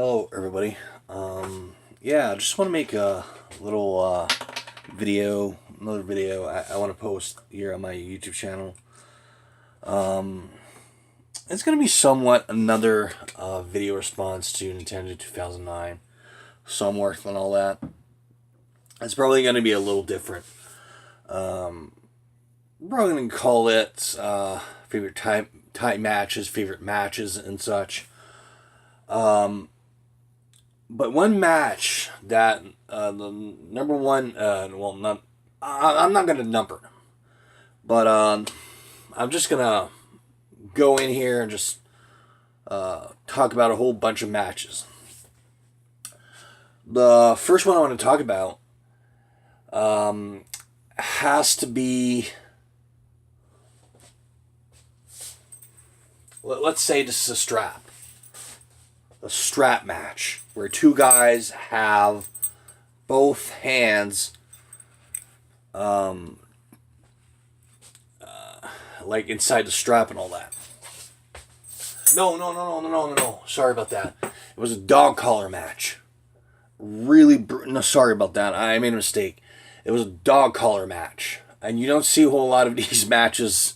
Hello, everybody. Yeah, I just want to make a little another video I want to post here on my YouTube channel. It's going to be somewhat another video response to Nintendo 2009. Some work and all that. It's probably going to be a little different. We're probably going to call it favorite type matches, favorite matches, and such. But one match that the number one, well, not I'm not gonna number them, but I'm just gonna go in here and just talk about a whole bunch of matches. The first one I want to talk about has to be, let's say this is a strap match where two guys have both hands like inside the strap and all that. No. Sorry about that. It was a dog collar match. No, sorry about that. I made a mistake. It was a dog collar match. And you don't see a whole lot of these matches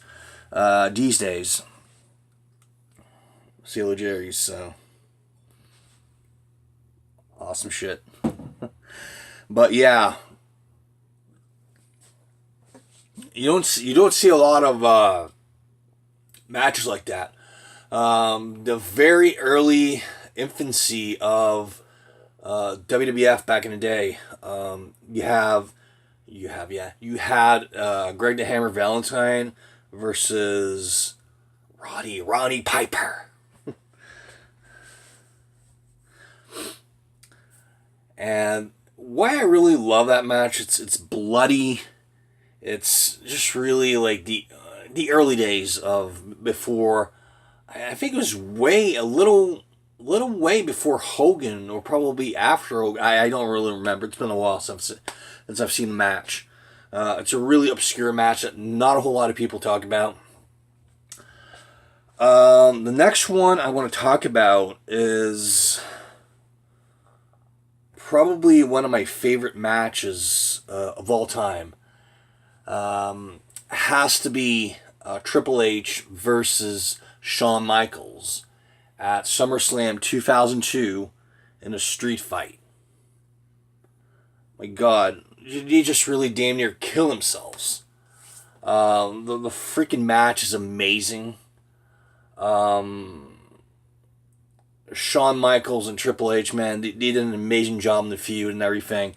these days. CeeLo Jerry's, so awesome shit. But yeah, you don't see a lot of matches like that. The very early infancy of WWF back in the day, you had Greg the Hammer Valentine versus Roddy Piper. And why I really love that match, it's bloody. It's just really like the early days of before. I think it was a little way before Hogan, or probably after Hogan. I don't really remember. It's been a while since I've seen the match. It's a really obscure match that not a whole lot of people talk about. The next one I want to talk about is probably one of my favorite matches of all time. Has to be Triple H versus Shawn Michaels at SummerSlam 2002 in a street fight. My God, they just really damn near kill themselves. The freaking match is amazing. Shawn Michaels and Triple H, man, they did an amazing job in the feud and everything.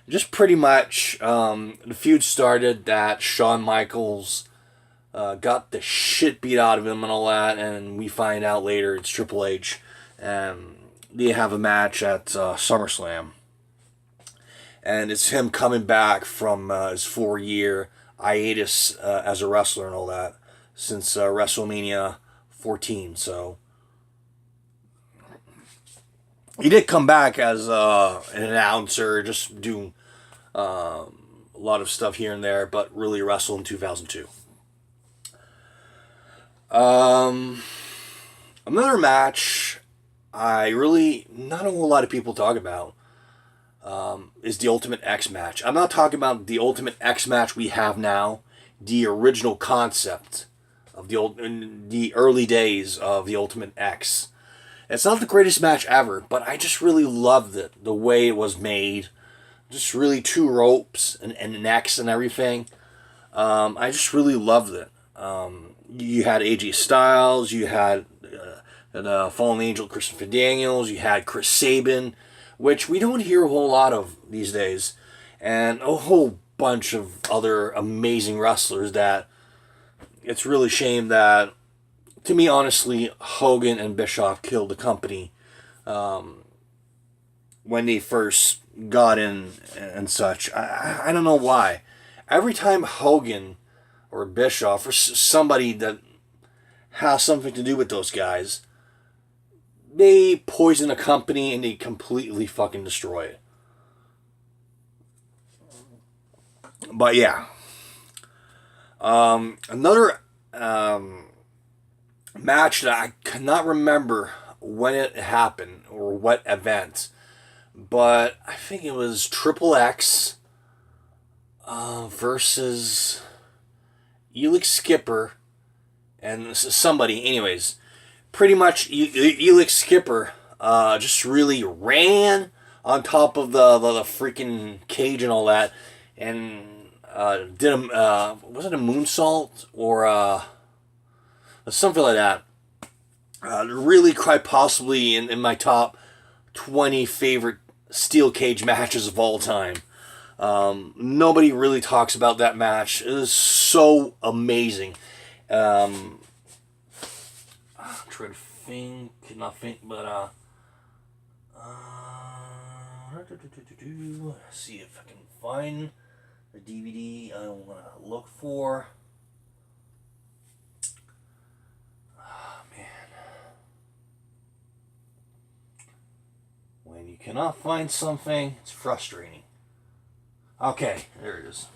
Just pretty much, the feud started that Shawn Michaels got the shit beat out of him and all that, and we find out later it's Triple H, and they have a match at SummerSlam. And it's him coming back from his 4-year hiatus as a wrestler and all that since WrestleMania 14, so he did come back as an announcer, just doing a lot of stuff here and there, but really wrestled in 2002. Another match I really not a whole lot of people talk about is the Ultimate X match. I'm not talking about the Ultimate X match we have now, the original concept of the early days of the Ultimate X. It's not the greatest match ever, but I just really loved it. The way it was made. Just really two ropes and an X and everything. I just really loved it. You had AJ Styles. You had the Fallen Angel Christopher Daniels. You had Chris Sabin, which we don't hear a whole lot of these days. And a whole bunch of other amazing wrestlers that it's really a shame that, to me, honestly, Hogan and Bischoff killed the company when they first got in and such. I don't know why. Every time Hogan or Bischoff or somebody that has something to do with those guys, they poison a company and they completely fucking destroy it. But yeah. Another match that I cannot remember when it happened or what event, but I think it was Triple X versus Elix Skipper and somebody. Anyways, pretty much Elix Skipper just really ran on top of the freaking cage and all that, and did a was it a moonsault or something like that. Really quite possibly in my top 20 favorite steel cage matches of all time. Nobody really talks about that match. It is so amazing. I'm trying to think, not think, but see if I can find the DVD I want to look for. Oh, man. When you cannot find something, it's frustrating. Okay, there it is.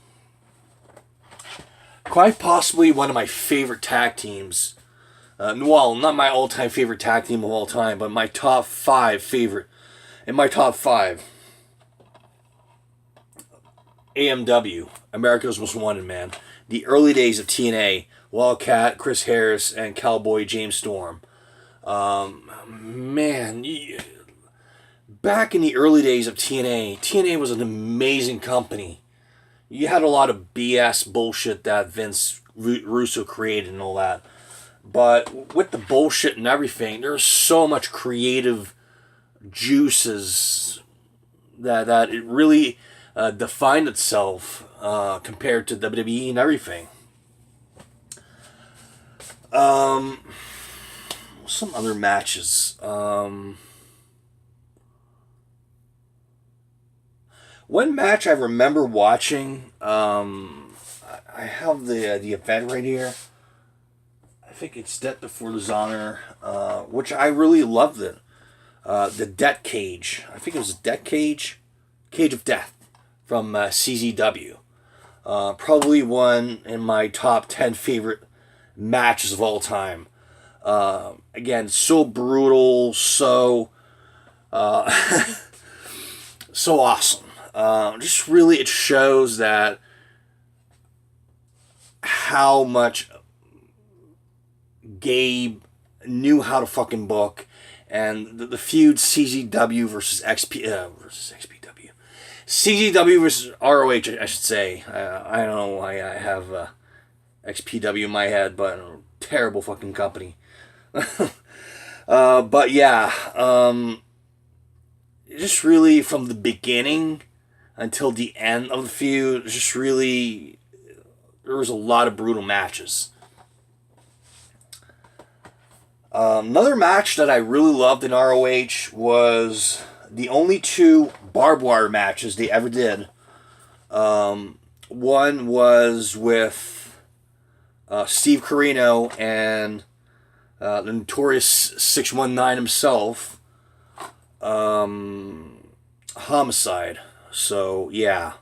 Quite possibly one of my favorite tag teams. Well, not my all-time favorite tag team of all time, but my top 5 favorite. In my top 5, AMW, America's Most Wanted Man. The early days of TNA, Wildcat, Chris Harris, and Cowboy James Storm. Man, back in the early days of TNA was an amazing company. You had a lot of BS bullshit that Vince Russo created and all that. But with the bullshit and everything, there's so much creative juices that it really defined itself compared to WWE and everything. Some other matches. One match I remember watching, I have the event right here. I think it's Death Before Dishonor, which I really loved it. The Death Cage. I think it was Death Cage. Cage of Death from CZW. Probably one in my top 10 favorite matches of all time. Again, so brutal, so so awesome. Just really, it shows that how much Gabe knew how to fucking book, and the feud CZW versus XPW, CZW versus ROH, I should say. I don't know why I have XPW in my head, but terrible fucking company. But yeah, just really from the beginning until the end of the feud, just really, there was a lot of brutal matches. Another match that I really loved in ROH was the only 2 barbed wire matches they ever did. One was with Steve Corino and the Notorious 619 himself, Homicide. So, yeah.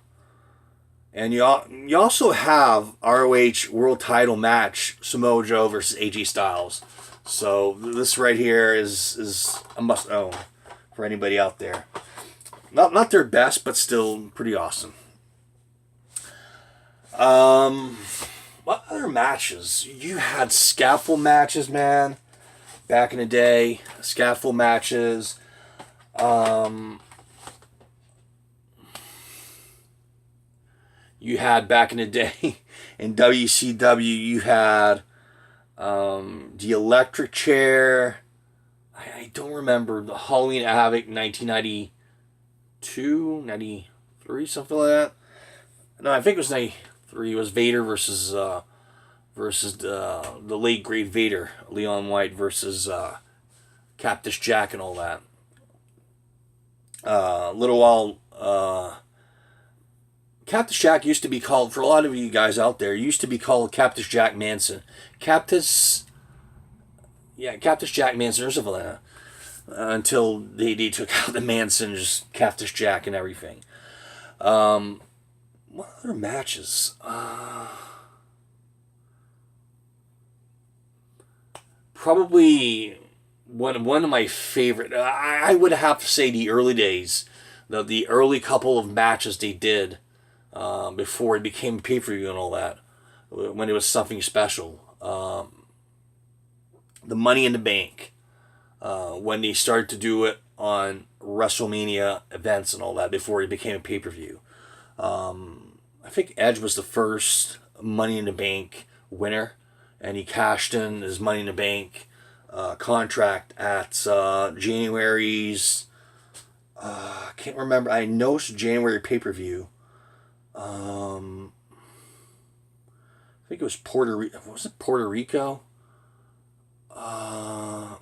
And you also have ROH World Title match, Samoa Joe versus AJ Styles. So this right here is a must own for anybody out there. Not their best, but still pretty awesome. What other matches? You had scaffold matches, man. Back in the day, scaffold matches. You had back in the day in WCW, you had the electric chair. I don't remember. The Halloween Havoc 1992, 93, something like that. No, I think it was 93. It was Vader versus the late great Vader, Leon White versus Cactus Jack and all that. Little while, Cactus Jack used to be called, for a lot of you guys out there, used to be called Cactus Jack Manson. Cactus Jack Manson or something like that. Until they took out the Manson, just Cactus Jack and everything. What other matches? Probably one of my favorite. I would have to say the early days, the early couple of matches they did before it became pay per view and all that, when it was something special. The Money in the Bank, when they started to do it on WrestleMania events and all that before it became a pay per view. I think Edge was the first Money in the Bank winner, and he cashed in his Money in the Bank contract at January's. I can't remember. I know it's January pay per view. I think it was Puerto Rico. Was it Puerto Rico? I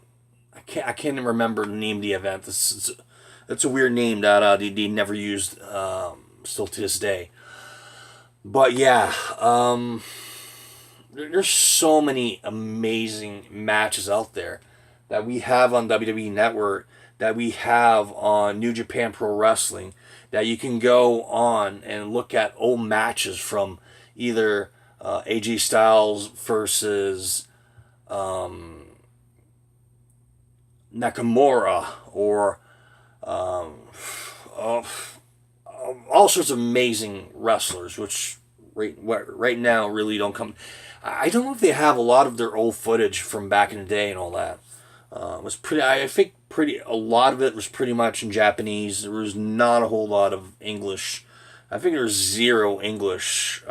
can't remember the name of the event. It's a weird name that they never used still to this day. But yeah, there's so many amazing matches out there that we have on WWE Network, that we have on New Japan Pro Wrestling, that you can go on and look at old matches from either AJ Styles versus Nakamura, or all sorts of amazing wrestlers, which right now really don't come. I don't know if they have a lot of their old footage from back in the day and all that. Was pretty. I think a lot of it was pretty much in Japanese. There was not a whole lot of English. I think there's zero English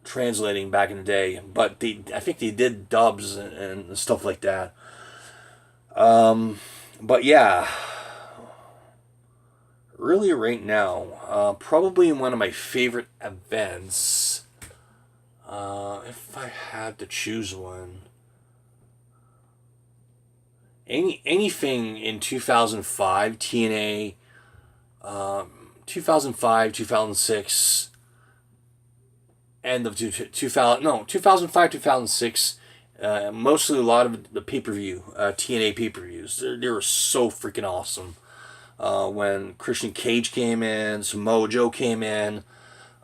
translating back in the day, but I think they did dubs and stuff like that. But yeah, really right now, probably one of my favorite events, if I had to choose one, anything in 2005, TNA, 2005, 2006, end of 2005, 2006, mostly a lot of the pay-per-view, TNA pay-per-views. They were so freaking awesome. When Christian Cage came in, Samoa Joe came in,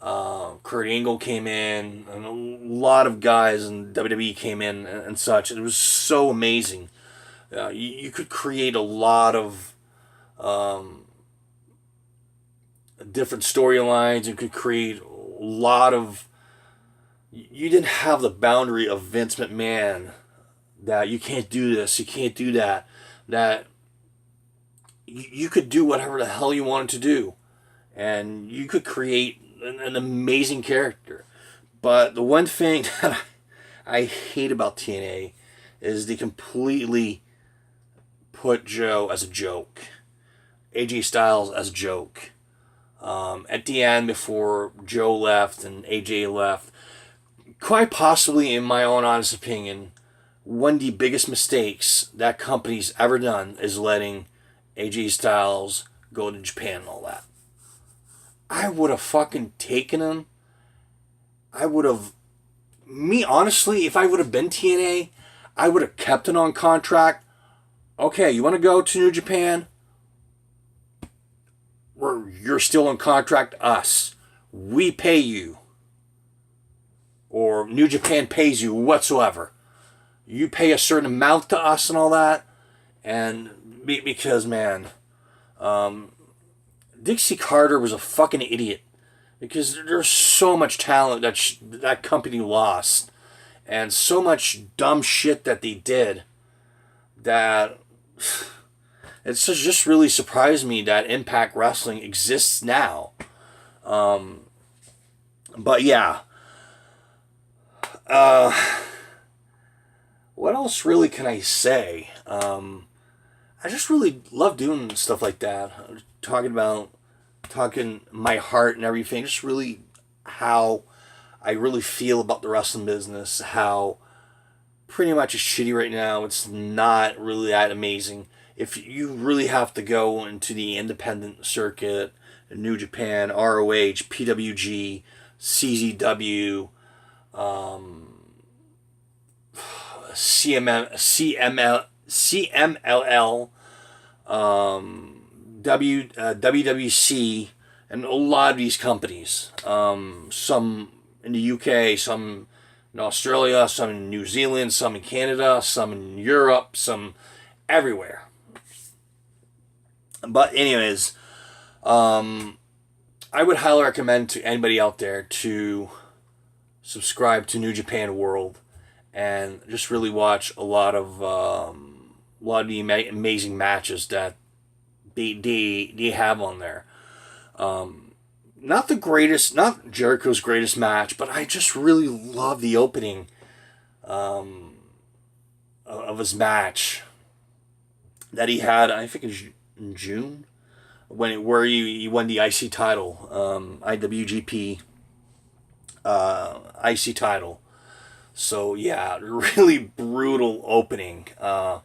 Kurt Angle came in, and a lot of guys in WWE came in and such. It was so amazing. You could create a lot of different storylines. You could create a lot of. You didn't have the boundary of Vince McMahon that you can't do this, you can't do that. That you could do whatever the hell you wanted to do, and you could create an amazing character. But the one thing that I hate about TNA is they completely put Joe as a joke, AJ Styles as a joke. At the end, before Joe left and AJ left, quite possibly, in my own honest opinion, one of the biggest mistakes that company's ever done is letting AJ Styles go to Japan and all that. I would have fucking taken him. I would have... Me, honestly, if I would have been TNA, I would have kept it on contract. Okay, you want to go to New Japan? You're still on contract, us. We pay you. Or New Japan pays you whatsoever. You pay a certain amount to us and all that. And because, man, Dixie Carter was a fucking idiot. Because there's so much talent that company lost. And so much dumb shit that they did. That it's just really surprised me that Impact Wrestling exists now. But yeah. What else really can I say? I just really love doing stuff like that. Talking my heart and everything. Just really how I really feel about the wrestling business. How pretty much it's shitty right now. It's not really that amazing. If you really have to go into the independent circuit, New Japan, ROH, PWG, CZW, CMLL, WWC, and a lot of these companies. Some in the UK, some in Australia, some in New Zealand, some in Canada, some in Europe, some everywhere. But anyways, I would highly recommend to anybody out there to subscribe to New Japan World and just really watch a lot of the amazing matches that they have on there. Not the greatest, not Jericho's greatest match, but I just really love the opening of his match that he had. I think in June where he won the IC title, IWGP IC title. So yeah, really brutal opening. It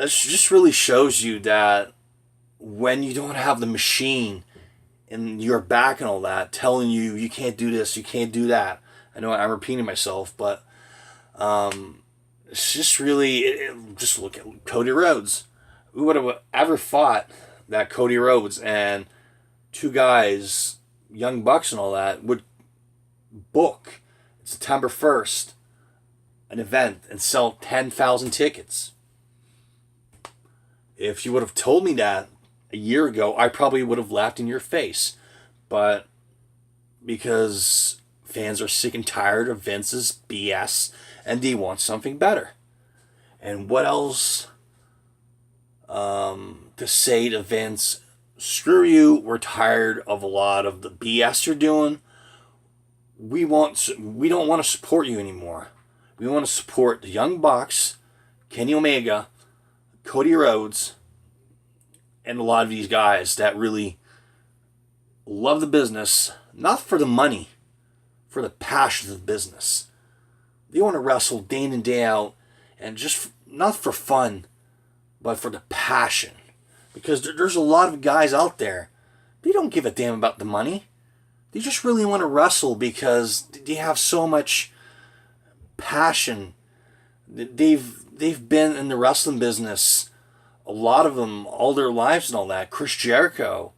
just really shows you that when you don't have the machine in your back and all that telling you you can't do this, you can't do that. I know I'm repeating myself, but it's just really just look at Cody Rhodes. Who would have ever thought that Cody Rhodes and two guys, Young Bucks and all that, would book September 1st an event and sell 10,000 tickets? If you would have told me that a year ago, I probably would have laughed in your face. But because fans are sick and tired of Vince's BS and they want something better. And what else to say to Vince? Screw you, we're tired of a lot of the BS you're doing. We don't want to support you anymore. We want to support the Young Bucks, Kenny Omega, Cody Rhodes, and a lot of these guys that really love the business, not for the money, for the passion of the business. They want to wrestle day in and day out, and just not for fun, but for the passion. Because there's a lot of guys out there, they don't give a damn about the money. They just really want to wrestle because they have so much passion. They've been in the wrestling business, a lot of them, all their lives and all that. Chris Jericho,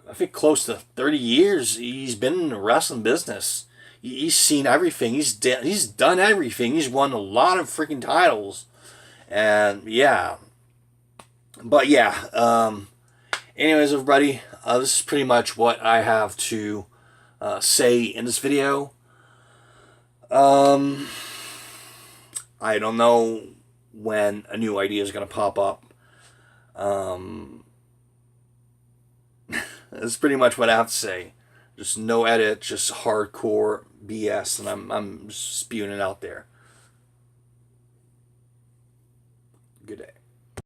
I think close to 30 years he's been in the wrestling business. He's seen everything. He's done everything. He's won a lot of freaking titles. And yeah. But yeah. Anyways, everybody, this is pretty much what I have to say in this video. I don't know when a new idea is going to pop up. That's pretty much what I have to say. Just no edit, just hardcore BS, and I'm spewing it out there. Good day.